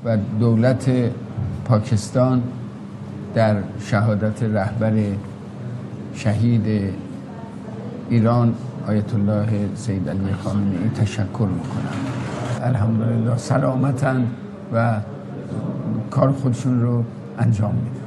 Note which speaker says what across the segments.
Speaker 1: و دولت پاکستان در شهادت رهبر شهید ایران آیت الله سید علی خامنه‌ای تشکر میکنم. الحمدلله سلامتن و کار خودشون رو انجام میدن.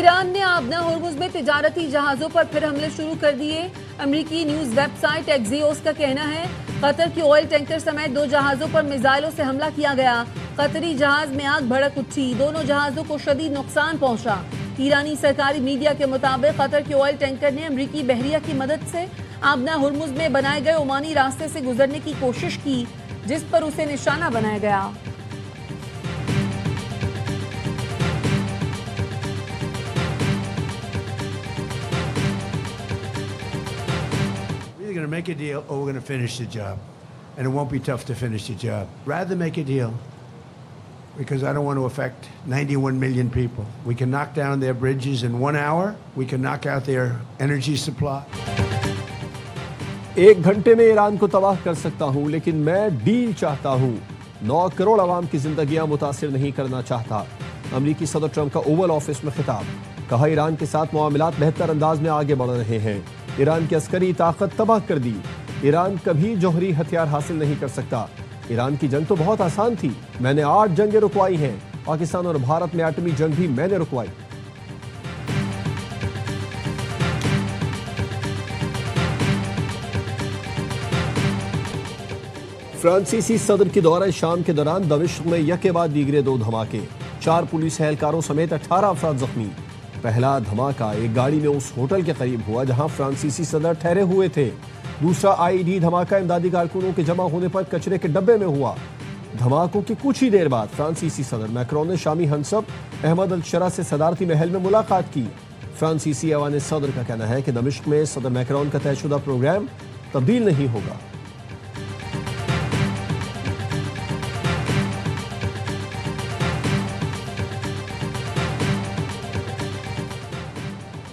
Speaker 2: ایران نے آبنا ہرمز میں تجارتی جہازوں پر پھر حملے شروع کر دیے. امریکی نیوز ویب سائٹ ایکزیوس کا کہنا ہے قطر کی آئل ٹینکر سمیت 2 جہازوں پر میزائلوں سے حملہ کیا گیا. قطری جہاز میں آگ بھڑک اٹھی, دونوں جہازوں کو شدید نقصان پہنچا. ایرانی سرکاری میڈیا کے مطابق قطر کے آئل ٹینکر نے امریکی بحریہ کی مدد سے آبنا ہرمز میں بنائے گئے عمانی راستے سے گزرنے کی کوشش کی, جس پر اسے نشانہ بنایا گیا.
Speaker 3: We're going to make a deal or we're going to finish the job. And it won't be tough to finish the job. Rather make a deal because I don't want to affect 91 million people. We can knock down their bridges in 1 hour. We can knock out their energy supply.
Speaker 4: 1 گھنٹے میں ایران کو تباہ کر سکتا ہوں, لیکن میں deal چاہتا ہوں. 9 کروڑ عوام کی زندگیاں متاثر نہیں کرنا چاہتا. امریکی صدر ٹرمپ کا اوول آفس میں خطاب. کہا ایران کے ساتھ معاملات بہتر انداز میں آگے بڑھ رہے ہیں. ایران کی عسکری طاقت تباہ کر دی. ایران کبھی جوہری ہتھیار حاصل نہیں کر سکتا. ایران کی جنگ تو بہت آسان تھی. میں نے 8 جنگیں رکوائی ہیں. پاکستان اور بھارت میں ایٹمی جنگ بھی میں نے رکوائی. فرانسیسی صدر کی دورہ شام کے دوران دمشق میں یکے بعد دیگرے 2 دھماکے. 4 پولیس اہلکاروں سمیت 18 افراد زخمی. پہلا دھماکہ ایک گاڑی میں اس ہوٹل کے قریب ہوا جہاں فرانسیسی صدر ٹھہرے ہوئے تھے. دوسرا IED دھماکہ امدادی کارکنوں کے جمع ہونے پر کچرے کے ڈبے میں ہوا. دھماکوں کی کچھ ہی دیر بعد فرانسیسی صدر میکرون نے شامی ہنسب احمد الشرا سے صدارتی محل میں ملاقات کی. فرانسیسی ایوان صدر کا کہنا ہے کہ دمشق میں صدر میکرون کا طے شدہ پروگرام تبدیل نہیں ہوگا.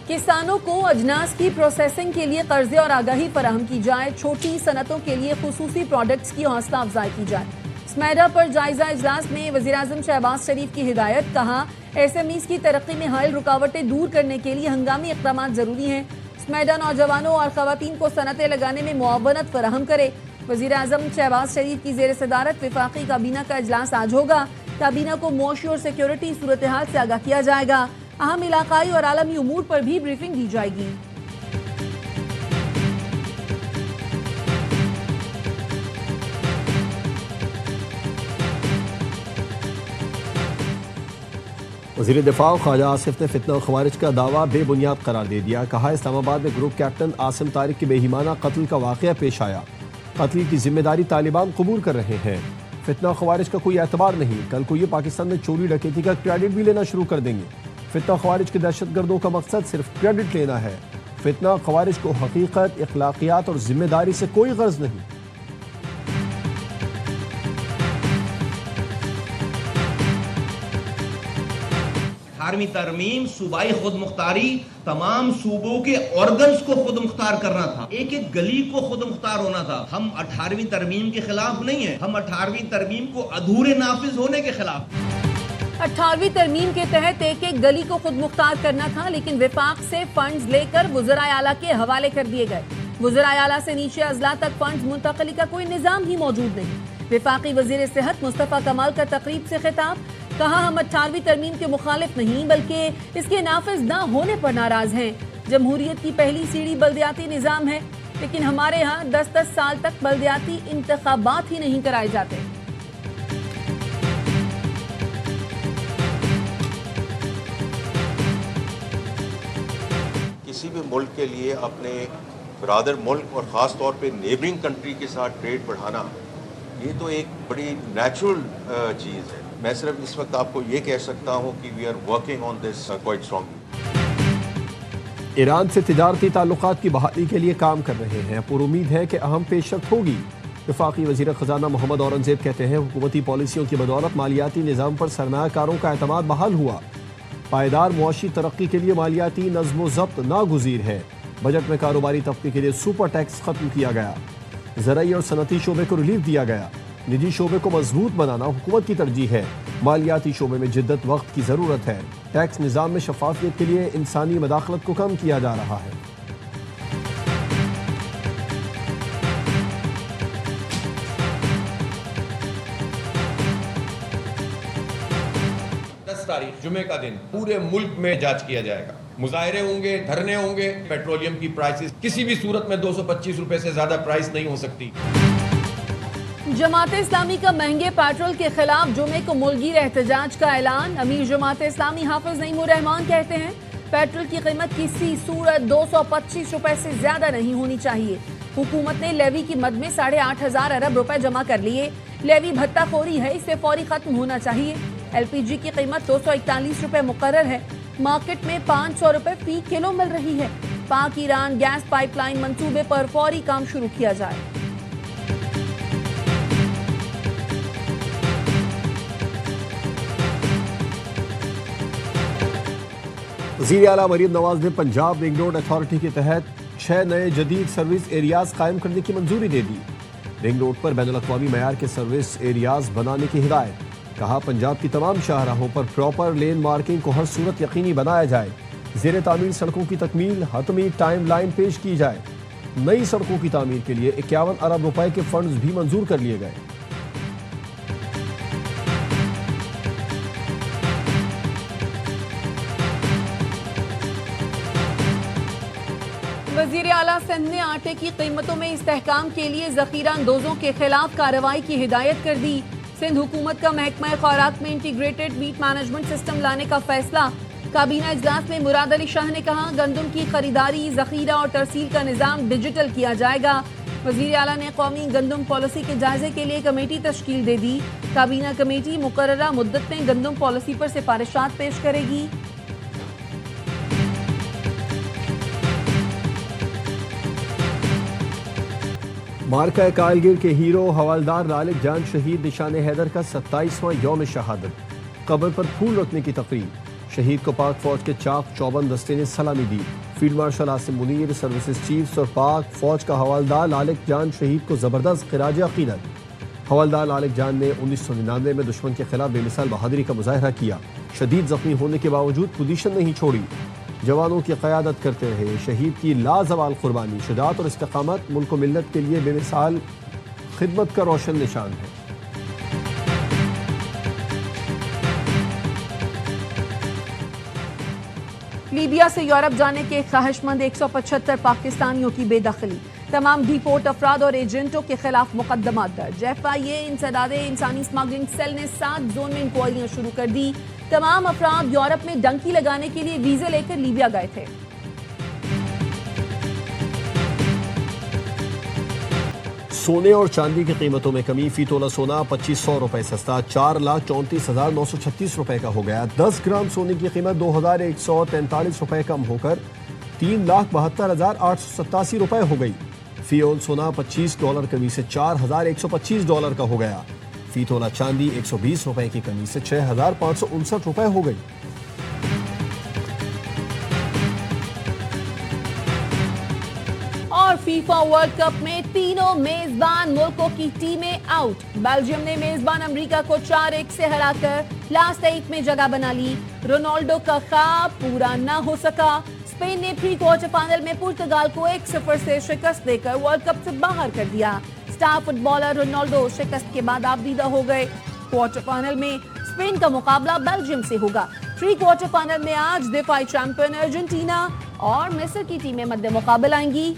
Speaker 2: کسانوں کو اجناس کی پروسیسنگ کے لیے قرضے اور آگاہی فراہم کی جائے. چھوٹی صنعتوں کے لیے خصوصی پروڈکٹس کی حوصلہ افزائی کی جائے. سمیڈا پر جائزہ اجلاس میں وزیراعظم شہباز شریف کی ہدایت. کہا SMEs کی ترقی میں حائل رکاوٹیں دور کرنے کے لیے ہنگامی اقدامات ضروری ہیں. سمیڈا نوجوانوں اور خواتین کو صنعتیں لگانے میں معاونت فراہم کرے. وزیراعظم شہباز شریف کی زیر صدارت وفاقی کابینہ کا اجلاس آج ہوگا. کابینہ کو معاشی اور سیکیورٹی صورتحال سے آگاہ کیا جائے گا. اہم علاقائی اور عالمی امور پر بھی بریفنگ دی جائے گی.
Speaker 4: وزیر دفاع خواجہ آصف نے فتنہ و خوارج کا دعویٰ بے بنیاد قرار دے دیا. کہا اسلام آباد میں گروپ کیپٹن عاصم طارق کے بے ایمانہ قتل کا واقعہ پیش آیا. قتل کی ذمہ داری طالبان قبول کر رہے ہیں. فتنہ و خوارج کا کوئی اعتبار نہیں. کل کو یہ پاکستان میں چوری ڈکیتی کا کریڈٹ بھی لینا شروع کر دیں گے. فتنہ خوارج کے دہشت گردوں کا مقصد صرف کریڈٹ لینا ہے. فتنہ خوارج کو حقیقت، اخلاقیات اور ذمہ داری سے کوئی غرض نہیں.
Speaker 5: ترمیم صوبائی خود مختاری تمام صوبوں کے آرگنز کو خود مختار کرنا تھا. ایک ایک گلی کو خود مختار ہونا تھا. ہم 18ویں ترمیم کے خلاف نہیں ہیں. ہم 18ویں ترمیم کو ادھورے نافذ ہونے کے خلاف.
Speaker 2: 18ویں ترمیم کے تحت ایک ایک گلی کو خود مختار کرنا تھا, لیکن وفاق سے فنڈز لے کر وزرائے اعلیٰ کے حوالے کر دیے گئے. وزرائے اعلیٰ سے نیچے اضلاع تک فنڈز منتقلی کا کوئی نظام ہی موجود نہیں. وفاقی وزیر صحت مصطفیٰ کمال کا تقریب سے خطاب. کہا ہم 18ویں ترمیم کے مخالف نہیں بلکہ اس کے نافذ نہ ہونے پر ناراض ہیں. جمہوریت کی پہلی سیڑھی بلدیاتی نظام ہے, لیکن ہمارے ہاں 10 سال تک بلدیاتی انتخابات ہی نہیں کرائے جاتے.
Speaker 6: کسی بھی ملک کے لیے اپنے برادر ملک اور خاص طور پہ نیبرنگ کنٹری کے ساتھ ٹریڈ بڑھانا یہ تو ایک بڑی نیچرل چیز ہے. میں صرف اس وقت آپ کو یہ کہہ سکتا ہوں کہ we are working on this quite strongly.
Speaker 4: Iran سے تجارتی تعلقات کی بحالی کے لیے کام کر رہے ہیں. پر امید ہے کہ اہم پیش رفت ہوگی. وفاقی وزیر خزانہ محمد اورنگزیب کہتے ہیں حکومتی پالیسیوں کی بدولت مالیاتی نظام پر سرمایہ کاروں کا اعتماد بحال ہوا. پائیدار معاشی ترقی کے لیے مالیاتی نظم و ضبط ناگزیر ہے. بجٹ میں کاروباری طبقے کے لیے سپر ٹیکس ختم کیا گیا. زرعی اور صنعتی شعبے کو ریلیف دیا گیا. نجی شعبے کو مضبوط بنانا حکومت کی ترجیح ہے. مالیاتی شعبے میں جدت وقت کی ضرورت ہے. ٹیکس نظام میں شفافیت کے لیے انسانی مداخلت کو کم کیا جا رہا ہے.
Speaker 7: تاریخ جمعے کا دن پورے ملک میں احتجاج کیا جائے گا. مظاہرے ہوں گے, دھرنے ہوں گے. پیٹرولیم کی پرائسز کسی بھی صورت میں 225 روپے سے زیادہ پرائس نہیں ہو سکتی.
Speaker 2: جماعت اسلامی کا مہنگے پیٹرول کے خلاف جمعے کو ملکگیر احتجاج کا اعلان. امیر جماعت اسلامی حافظ نعیم الرحمان کہتے ہیں پیٹرول کی قیمت کسی صورت 225 روپے سے زیادہ نہیں ہونی چاہیے. حکومت نے لیوی کی مد میں 8,500 ارب روپے جمع کر لیے. لیوی بھتہ خوری ہے, اسے فوری ختم ہونا چاہیے. ایل پی جی کی قیمت 241 روپے مقرر ہے. مارکیٹ میں 500 روپے فی کلو مل رہی ہے. پاک ایران گیس پائپ لائن منصوبے پر فوری کام شروع کیا جائے.
Speaker 4: وزیر اعلیٰ مریم نواز نے پنجاب رنگ روڈ اتھارٹی کے تحت 6 نئے جدید سروس ایریاز قائم کرنے کی منظوری دے دی. رنگ روڈ پر بین الاقوامی معیار کے سروس ایریاز بنانے کی ہدایت. کہا پنجاب کی تمام شاہراہوں پر پراپر لین مارکنگ کو ہر صورت یقینی بنایا جائے. زیر تعمیر سڑکوں کی تکمیل حتمی ٹائم لائن پیش کی جائے. نئی سڑکوں کی تعمیر کے لیے 51 ارب روپے کے فنڈز بھی منظور کر لیے گئے.
Speaker 2: وزیر اعلیٰ سندھ نے آٹے کی قیمتوں میں استحکام کے لیے ذخیرہ اندوزوں کے خلاف کارروائی کی ہدایت کر دی. سندھ حکومت کا محکمہ خوراک میں انٹیگریٹڈ ویٹ مینجمنٹ سسٹم لانے کا فیصلہ. کابینہ اجلاس میں مراد علی شاہ نے کہا گندم کی خریداری, ذخیرہ اور ترسیل کا نظام ڈیجیٹل کیا جائے گا. وزیر اعلیٰ نے قومی گندم پالیسی کے جائزے کے لیے کمیٹی تشکیل دے دی. کابینہ کمیٹی مقررہ مدت میں گندم پالیسی پر سفارشات پیش کرے گی.
Speaker 4: مارکہ کالگیر کے ہیرو حوالدار لالک جان شہید نشان حیدر کا 27واں یوم شہادت. قبر پر پھول رکھنے کی تقریب. شہید کو پاک فوج کے چاق چوبند دستے نے سلامی دی. Field marshal Asim Munir, services chiefs اور پاک فوج کا حوالدار لالک جان شہید کو زبردست خراج عقیدت. حوالدار لالک جان نے 1999 میں دشمن کے خلاف بے مثال بہادری کا مظاہرہ کیا. شدید زخمی ہونے کے باوجود پوزیشن نہیں چھوڑی. جوانوں کی قیادت کرتے رہے. شہید کی لازوال قربانی, شجاعت اور استقامت ملک و ملت کے لیے بے مثال خدمت کا روشن نشان ہے.
Speaker 2: لیبیا سے یورپ جانے کے خواہش مند 175 پاکستانیوں کی بے دخلی. تمام ڈی پورٹ افراد اور ایجنٹوں کے خلاف مقدمات درج. FIA انسداد انسانی اسمگلنگ سیل نے 7 زون میں انکوائریاں شروع کر دی. تمام افراد یورپ میں ڈنکی لگانے کے لیے ویزے لے کر لیبیا گئے تھے.
Speaker 4: سونے اور چاندی کی قیمتوں میں کمی. فی تولہ سونا 2500 روپے سستا 4,34,936 روپے کا ہو گیا. 10 گرام سونے کی قیمت 2,143 روپے کم ہو کر 3,72,887 روپے ہو گئی. فی اون سونا $25 کمی سے $4,125 کا ہو گیا. فی تولہ چاندی 120 روپے کی کمی سے 6,559 روپے ہو گئی.
Speaker 2: اور فیفا ورلڈ کپ میں تینوں میزبان ملکوں کی ٹیمیں آؤٹ. بیلجیم نے میزبان امریکا کو 4-1 سے ہرا کر لاسٹ 8 میں جگہ بنا لی. رونالڈو کا خواب پورا نہ ہو سکا. اسپین نے پری کوارٹر فائنل میں پرتگال کو 1-0 سے شکست دے کر ورلڈ کپ سے باہر کر دیا. اسٹار فٹ بالر رونالڈو شکست کے بعد آبدیدہ ہو گئے. کوارٹر فائنل میں اسپین کا مقابلہ بیلجیم سے ہوگا. پری کوارٹر فائنل میں آج دفاعی چیمپئن ارجنٹینا اور مصر کی ٹیمیں مد مقابل آئیں گی.